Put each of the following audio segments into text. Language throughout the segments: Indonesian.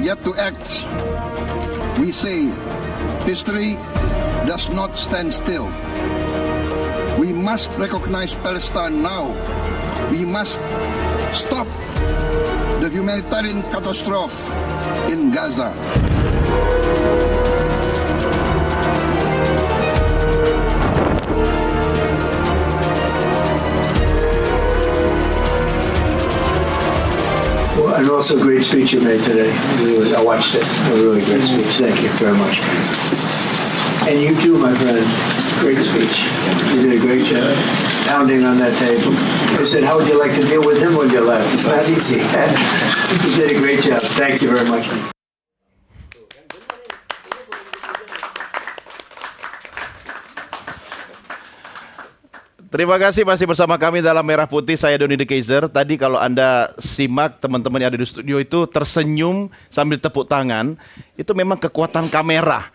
yet to act, we say history does not stand still. We must recognize Palestine now. We must stop the humanitarian catastrophe in Gaza. And also a great speech you made today. Really, I watched it. A really great speech. Thank you very much. And you too, my friend. Great speech. You did a great job pounding on that table. I said, how would you like to deal with him when you left? It's not easy. You did a great job. Thank you very much. Terima kasih masih bersama kami dalam Merah Putih. Saya Doni De Keizer. Tadi kalau Anda simak teman-teman yang ada di studio itu tersenyum sambil tepuk tangan, itu memang kekuatan kamera.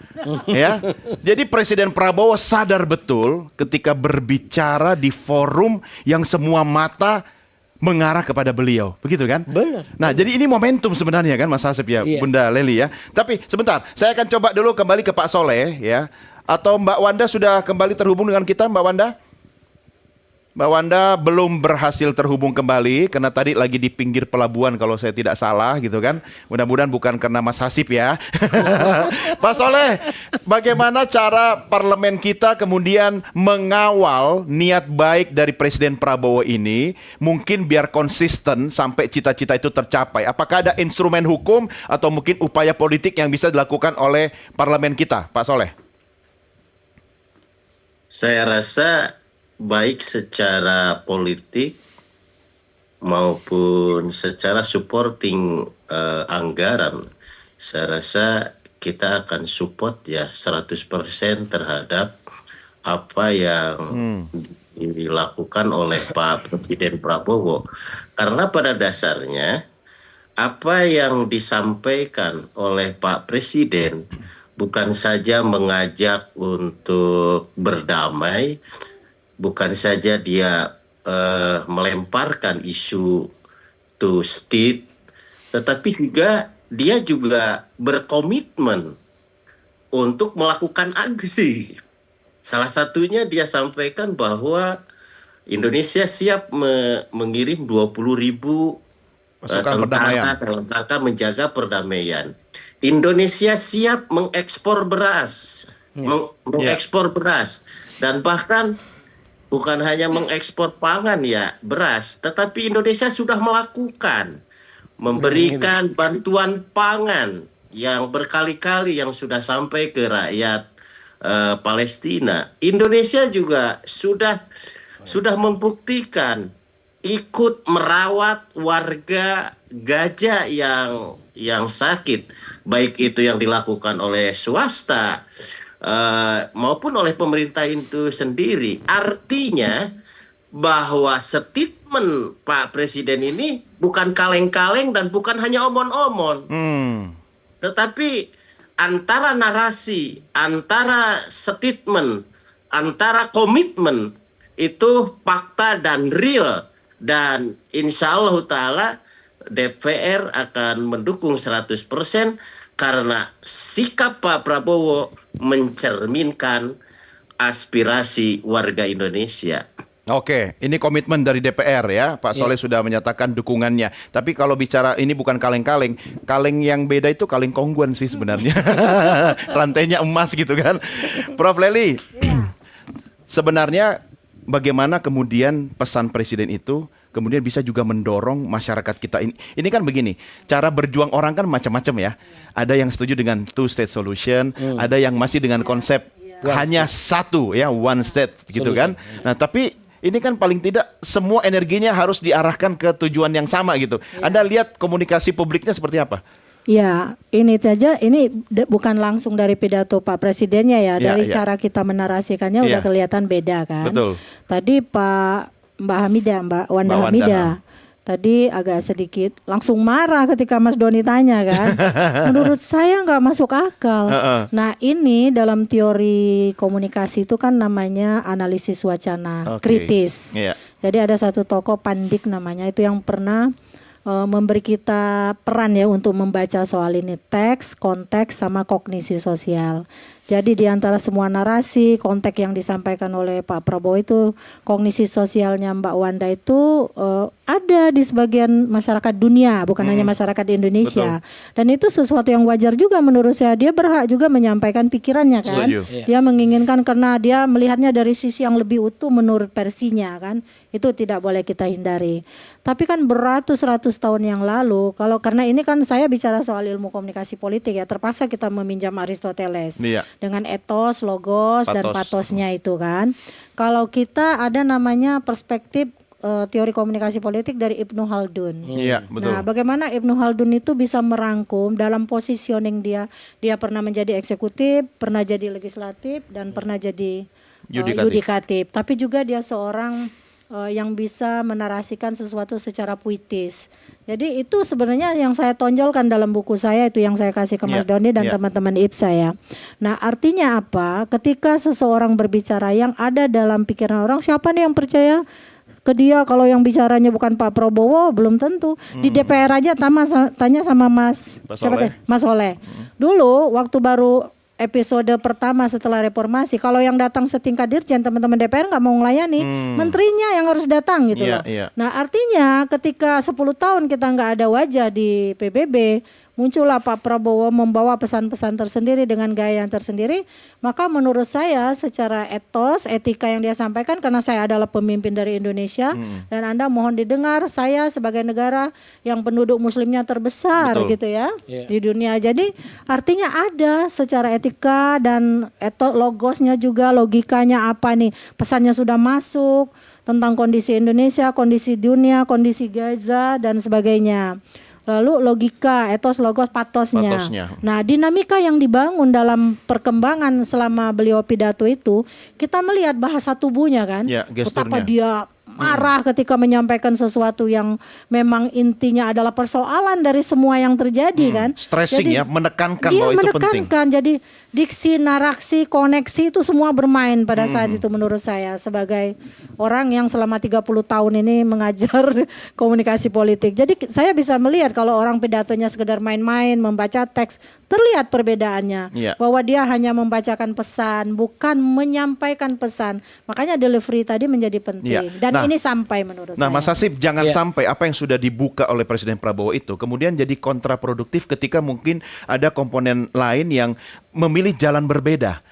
Ya. Jadi Presiden Prabowo sadar betul ketika berbicara di forum yang semua mata mengarah kepada beliau. Begitu kan? Benar. Nah, jadi ini momentum sebenarnya kan Mas Hasib ya, Iya. Bunda Leli ya. Tapi sebentar, saya akan coba dulu kembali ke Pak Soleh ya. Atau Mbak Wanda sudah kembali terhubung dengan kita, Mbak Wanda? Mbak Wanda belum berhasil terhubung kembali karena tadi lagi di pinggir pelabuhan kalau saya tidak salah gitu kan. Mudah-mudahan bukan karena Mas Hasib ya. Pak Soleh, bagaimana cara parlemen kita kemudian mengawal niat baik dari Presiden Prabowo ini mungkin biar konsisten sampai cita-cita itu tercapai? Apakah ada instrumen hukum atau mungkin upaya politik yang bisa dilakukan oleh parlemen kita, Pak Soleh? Saya rasa baik secara politik maupun secara supporting anggaran, saya rasa kita akan support ya 100% terhadap apa yang dilakukan oleh Pak Presiden Prabowo. Karena pada dasarnya apa yang disampaikan oleh Pak Presiden bukan saja mengajak untuk berdamai, bukan saja dia melemparkan isu to state, tetapi juga dia juga berkomitmen untuk melakukan aksi. Salah satunya dia sampaikan bahwa Indonesia siap mengirim 20.000 tentara dalam rangka menjaga perdamaian. Indonesia siap mengekspor beras, mengekspor beras, dan bahkan bukan hanya mengekspor pangan ya, beras, tetapi Indonesia sudah melakukan memberikan bantuan pangan yang berkali-kali yang sudah sampai ke rakyat Palestina. Indonesia juga sudah membuktikan ikut merawat warga Gaza yang sakit, baik itu yang dilakukan oleh swasta maupun oleh pemerintah itu sendiri. Artinya bahwa statement Pak Presiden ini bukan kaleng-kaleng dan bukan hanya omon-omon, tetapi antara narasi, antara statement, antara komitmen itu fakta dan real, dan insya Allah Ta'ala DPR akan mendukung 100% karena sikap Pak Prabowo mencerminkan aspirasi warga Indonesia. Oke, ini komitmen dari DPR ya. Pak Soleh sudah menyatakan dukungannya. Tapi kalau bicara ini bukan kaleng-kaleng, kaleng yang beda itu kaleng kongguan sih sebenarnya. Rantainya emas gitu kan. Prof Leli, sebenarnya bagaimana kemudian pesan Presiden itu kemudian bisa juga mendorong masyarakat kita ini. Ini kan begini, cara berjuang orang kan macam-macam ya. Ada yang setuju dengan two state solution, ada yang masih dengan konsep hanya satu ya, one state gitu kan. Nah, tapi ini kan paling tidak semua energinya harus diarahkan ke tujuan yang sama gitu. Anda lihat komunikasi publiknya seperti apa? Ya, ini saja, ini bukan langsung dari pidato Pak Presidennya ya, dari cara kita menarasikannya udah kelihatan beda kan. Betul. Tadi Mbak Wanda Hamidah tadi agak sedikit langsung marah ketika Mas Doni tanya kan. Menurut saya nggak masuk akal. Nah, ini dalam teori komunikasi itu kan namanya analisis wacana kritis. Jadi ada satu tokoh Pandik namanya itu yang pernah memberi kita peran ya untuk membaca soal ini, teks, konteks, sama kognisi sosial. Jadi di antara semua narasi, konteks yang disampaikan oleh Pak Prabowo itu, kognisi sosialnya Mbak Wanda itu ada di sebagian masyarakat dunia, bukan hanya masyarakat Indonesia. Betul. Dan itu sesuatu yang wajar juga menurut saya. Dia berhak juga menyampaikan pikirannya kan. Dia menginginkan karena dia melihatnya dari sisi yang lebih utuh menurut versinya kan. Itu tidak boleh kita hindari. Tapi kan beratus-ratus tahun yang lalu, karena ini kan saya bicara soal ilmu komunikasi politik ya, terpaksa kita meminjam Aristoteles. Dengan etos, logos, dan patosnya itu kan. Kalau kita ada namanya perspektif teori komunikasi politik dari Ibnu Khaldun. Iya, betul. Nah, bagaimana Ibnu Khaldun itu bisa merangkum dalam positioning dia pernah menjadi eksekutif, pernah jadi legislatif, dan pernah jadi yudikatif. Tapi juga dia seorang yang bisa menarasikan sesuatu secara puitis. Jadi itu sebenarnya yang saya tonjolkan dalam buku saya, itu yang saya kasih ke Mas Doni dan teman-teman IP saya. Nah, artinya apa? Ketika seseorang berbicara yang ada dalam pikiran orang, siapa nih yang percaya ke dia kalau yang bicaranya bukan Pak Prabowo? Belum tentu. Di DPR aja tanya sama Mas Soleh. Dulu waktu baru episode pertama setelah reformasi, kalau yang datang setingkat dirjen, teman-teman DPR nggak mau melayani, menterinya yang harus datang gitu loh. Nah, artinya ketika 10 tahun kita nggak ada wajah di PBB, muncullah Pak Prabowo membawa pesan-pesan tersendiri dengan gaya yang tersendiri. Maka menurut saya secara etos, etika yang dia sampaikan, karena saya adalah pemimpin dari Indonesia, dan Anda mohon didengar, saya sebagai negara yang penduduk muslimnya terbesar gitu ya di dunia. Jadi artinya ada secara etika dan etos, logosnya juga, logikanya apa nih, pesannya sudah masuk tentang kondisi Indonesia, kondisi dunia, kondisi Gaza dan sebagainya. Lalu logika, etos, logos, patosnya. Nah, dinamika yang dibangun dalam perkembangan selama beliau pidato itu, kita melihat bahasa tubuhnya kan, betapa dia marah ketika menyampaikan sesuatu yang memang intinya adalah persoalan dari semua yang terjadi kan. Stressing. Jadi, menekankan dia bahwa itu penting. Jadi diksi, narasi, koneksi itu semua bermain pada saat itu menurut saya sebagai orang yang selama 30 tahun ini mengajar komunikasi politik. Jadi saya bisa melihat kalau orang pidatonya sekedar main-main, membaca teks, terlihat perbedaannya. Bahwa dia hanya membacakan pesan, bukan menyampaikan pesan. Makanya delivery tadi menjadi penting. Dan ini sampai menurut saya. Mas Hasib, jangan sampai apa yang sudah dibuka oleh Presiden Prabowo itu kemudian jadi kontraproduktif ketika mungkin ada komponen lain yang memilih jalan berbeda.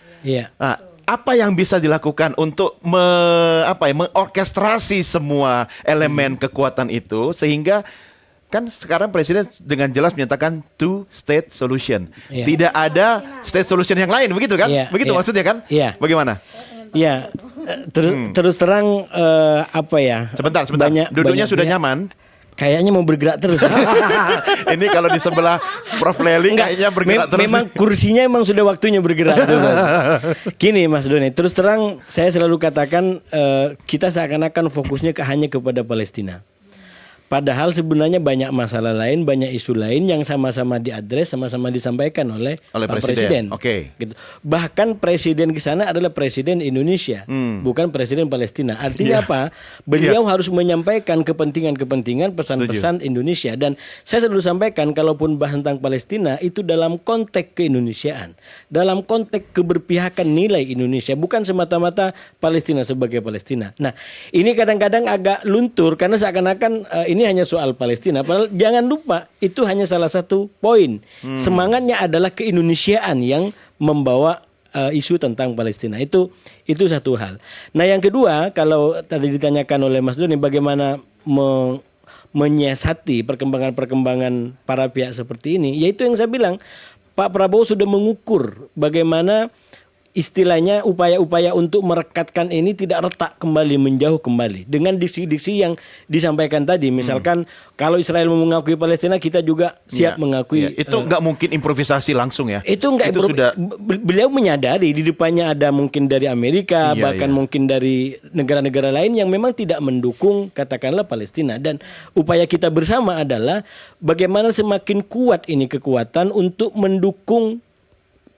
Nah, apa yang bisa dilakukan untuk mengorkestrasi semua elemen kekuatan itu sehingga kan sekarang Presiden dengan jelas menyatakan two-state solution. Tidak ada state solution yang lain, begitu kan? Begitu maksudnya kan? Bagaimana? Terus terang Sebentar. Duduknya sudah nyaman. Kayaknya mau bergerak terus. Ini kalau di sebelah Prof. Leli kayaknya bergerak terus. Memang kursinya emang sudah waktunya bergerak. Gini Mas Doni, terus terang saya selalu katakan kita seakan-akan fokusnya hanya kepada Palestina. Padahal sebenarnya banyak masalah lain, banyak isu lain yang sama-sama diadres, sama-sama disampaikan oleh Pak Presiden. Gitu. Bahkan Presiden ke sana adalah Presiden Indonesia, bukan Presiden Palestina. Artinya apa? Beliau harus menyampaikan kepentingan-kepentingan, pesan-pesan Indonesia. Dan saya selalu sampaikan, kalaupun bahas tentang Palestina, itu dalam konteks keindonesiaan, dalam konteks keberpihakan nilai Indonesia, bukan semata-mata Palestina sebagai Palestina. Nah, ini kadang-kadang agak luntur karena seakan-akan ini hanya soal Palestina. Padahal jangan lupa itu hanya salah satu poin. Semangatnya adalah keindonesiaan yang membawa isu tentang Palestina. Itu satu hal. Nah, yang kedua, kalau tadi ditanyakan oleh Mas Doni bagaimana menyiasati perkembangan-perkembangan para pihak seperti ini, yaitu yang saya bilang, Pak Prabowo sudah mengukur bagaimana istilahnya upaya-upaya untuk merekatkan ini tidak retak kembali, menjauh kembali dengan diksi-diksi yang disampaikan tadi. Misalkan kalau Israel mau mengakui Palestina, kita juga siap mengakui. Itu nggak mungkin improvisasi langsung ya. Itu sudah beliau menyadari di depannya ada mungkin dari Amerika, bahkan mungkin dari negara-negara lain yang memang tidak mendukung katakanlah Palestina. Dan upaya kita bersama adalah bagaimana semakin kuat ini kekuatan untuk mendukung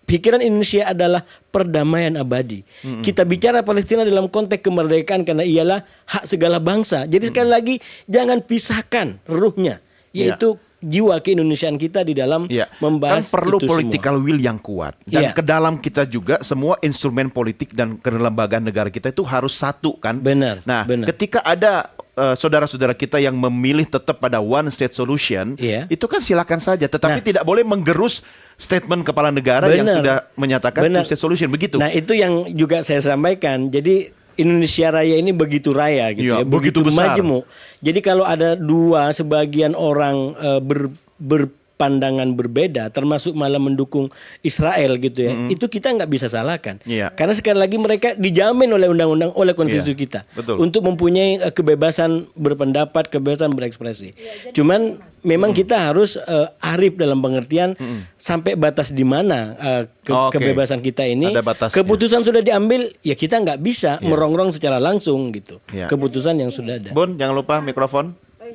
pikiran Indonesia adalah perdamaian abadi. Kita bicara Palestina dalam konteks kemerdekaan karena ialah hak segala bangsa. Jadi sekali lagi jangan pisahkan ruhnya. yaitu jiwa keindonesiaan kita di dalam membahas kan perlu itu political will yang kuat dan Iya. ke dalam kita juga semua instrumen politik dan kelembagaan negara kita itu harus satu kan. Benar, Nah, benar. ketika ada saudara-saudara kita yang memilih tetap pada one state solution, Iya. itu kan silakan saja, tetapi tidak boleh menggerus statement kepala negara yang Benar. sudah menyatakan Benar. two state solution begitu. Nah, itu yang juga saya sampaikan. Jadi Indonesia Raya ini begitu raya gitu Iya, ya, begitu besar. majemuk. Jadi kalau ada sebagian orang berpandangan berbeda, termasuk malah mendukung Israel gitu ya, itu kita nggak bisa salahkan. Iya. Karena sekali lagi mereka dijamin oleh undang-undang, oleh konstitusi kita, betul. untuk mempunyai kebebasan berpendapat, kebebasan berekspresi. Cuman memang kita harus arif dalam pengertian sampai batas di mana Oke. kebebasan kita ini. Ada batasnya. Keputusan sudah diambil, ya kita nggak bisa merongrong secara langsung gitu. Iya. Keputusan yang sudah ada. Bun, jangan lupa mikrofon.